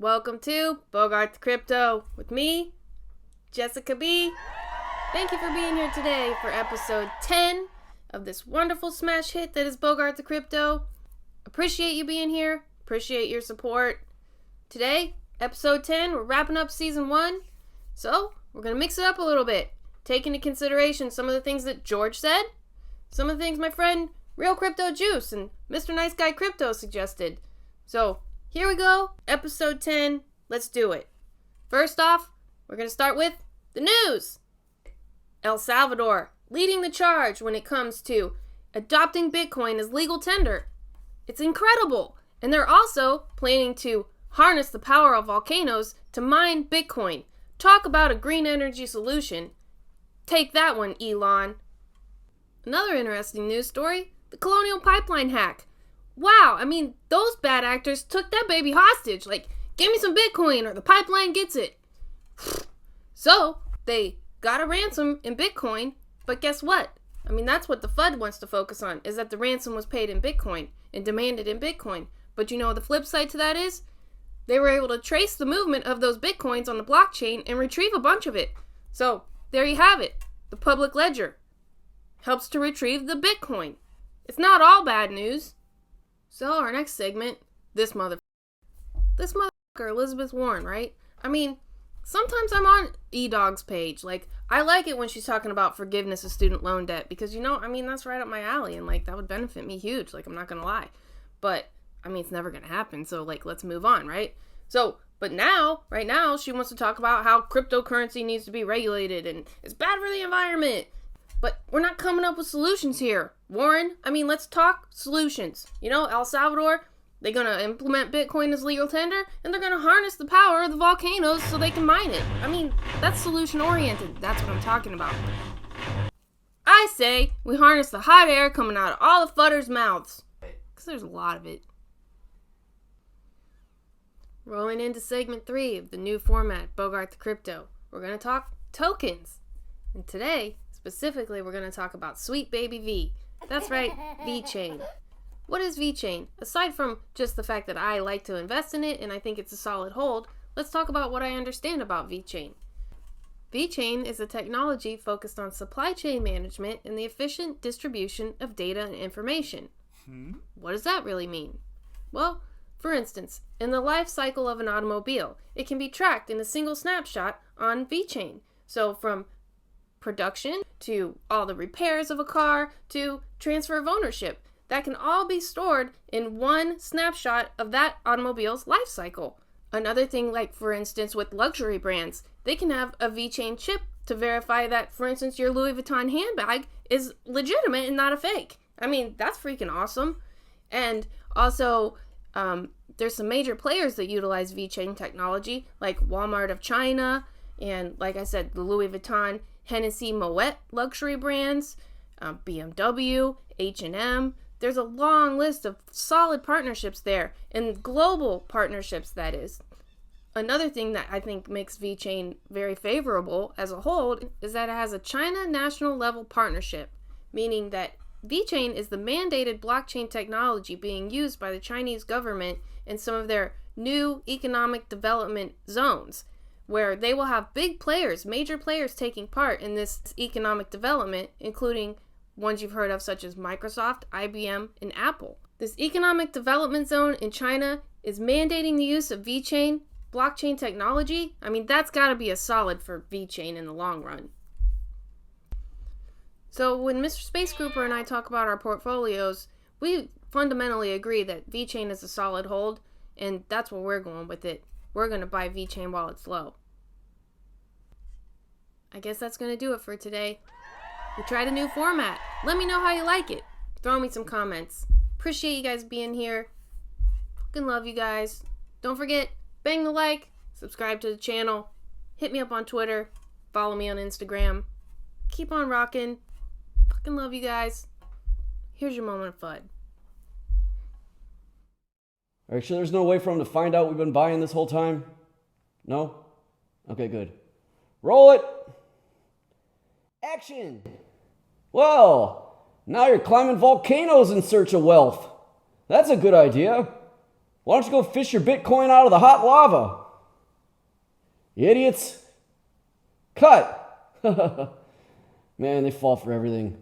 Welcome to Bogart the Crypto with me, Jessica B. Thank you for being here today for episode 10 of this wonderful smash hit that is Bogart the Crypto. Appreciate you being here. Appreciate your support. Today, episode 10, we're wrapping up season 1. So, we're going to mix it up a little bit. Take into consideration some of the things that George said, some of the things my friend Real Crypto Juice and Mr. Nice Guy Crypto suggested. So, here we go. Episode 10. Let's do it. First off, we're going to start with the news. El Salvador leading the charge when it comes to adopting Bitcoin as legal tender. It's incredible. And they're also planning to harness the power of volcanoes to mine Bitcoin. Talk about a green energy solution. Take that one, Elon. Another interesting news story, the Colonial Pipeline hack. Wow, I mean, those bad actors took that baby hostage. Like, give me some Bitcoin or the pipeline gets it. So, they got a ransom in Bitcoin, but guess what? I mean, that's what the FUD wants to focus on, is that the ransom was paid in Bitcoin and demanded in Bitcoin. But you know the flip side to that is? They were able to trace the movement of those Bitcoins on the blockchain and retrieve a bunch of it. So, there you have it. The public ledger helps to retrieve the Bitcoin. It's not all bad news. So, our next segment, this motherfucker, Elizabeth Warren, right? I mean, sometimes I'm on eDog's page. Like, I like it when she's talking about forgiveness of student loan debt because, you know, I mean, that's right up my alley and, like, that would benefit me huge. Like, I'm not gonna lie. But, I mean, it's never gonna happen. So, like, let's move on, right? So, but now, right now, she wants to talk about how cryptocurrency needs to be regulated and it's bad for the environment. But we're not coming up with solutions here, Warren. I mean, let's talk solutions. You know, El Salvador, they're going to implement Bitcoin as legal tender, and they're going to harness the power of the volcanoes so they can mine it. I mean, that's solution-oriented. That's what I'm talking about. I say we harness the hot air coming out of all the fudders' mouths. Because there's a lot of it. Rolling into segment 3 of the new format, Bogart the Crypto. We're going to talk tokens. And today, specifically, we're going to talk about Sweet Baby V. That's right, VeCHAIN. What is VeCHAIN? Aside from just the fact that I like to invest in it and I think it's a solid hold, let's talk about what I understand about VeCHAIN. VeCHAIN is a technology focused on supply chain management and the efficient distribution of data and information. What does that really mean? Well, for instance, in the life cycle of an automobile, it can be tracked in a single snapshot on VeCHAIN. So from production to all the repairs of a car to transfer of ownership. That can all be stored in one snapshot of that automobile's life cycle. Another thing, like for instance with luxury brands, they can have a VeCHAIN chip to verify that, for instance, your Louis Vuitton handbag is legitimate and not a fake. I mean, that's freaking awesome. And also, there's some major players that utilize VeCHAIN technology, like Walmart of China, and like I said, the Louis Vuitton Hennessy Moet luxury brands, BMW, H&M. There's a long list of solid partnerships there, and global partnerships, that is. Another thing that I think makes VeCHAIN very favorable as a whole is that it has a China national level partnership, meaning that VeCHAIN is the mandated blockchain technology being used by the Chinese government in some of their new economic development zones, where they will have big players, major players taking part in this economic development, including ones you've heard of such as Microsoft, IBM, and Apple. This economic development zone in China is mandating the use of VeCHAIN blockchain technology. I mean, that's got to be a solid for VeCHAIN in the long run. So when Mr. Space Grouper and I talk about our portfolios, we fundamentally agree that VeCHAIN is a solid hold, and that's where we're going with it. We're going to buy VeCHAIN while it's low. I guess that's going to do it for today. We tried a new format. Let me know how you like it. Throw me some comments. Appreciate you guys being here. Fucking love you guys. Don't forget, bang the like, subscribe to the channel, hit me up on Twitter, follow me on Instagram. Keep on rocking. Fucking love you guys. Here's your moment of FUD. Are you sure there's no way for him to find out we've been buying this whole time? No? Okay, good. Roll it! Action! Well, now you're climbing volcanoes in search of wealth. That's a good idea. Why don't you go fish your Bitcoin out of the hot lava? You idiots. Cut. Man, they fall for everything.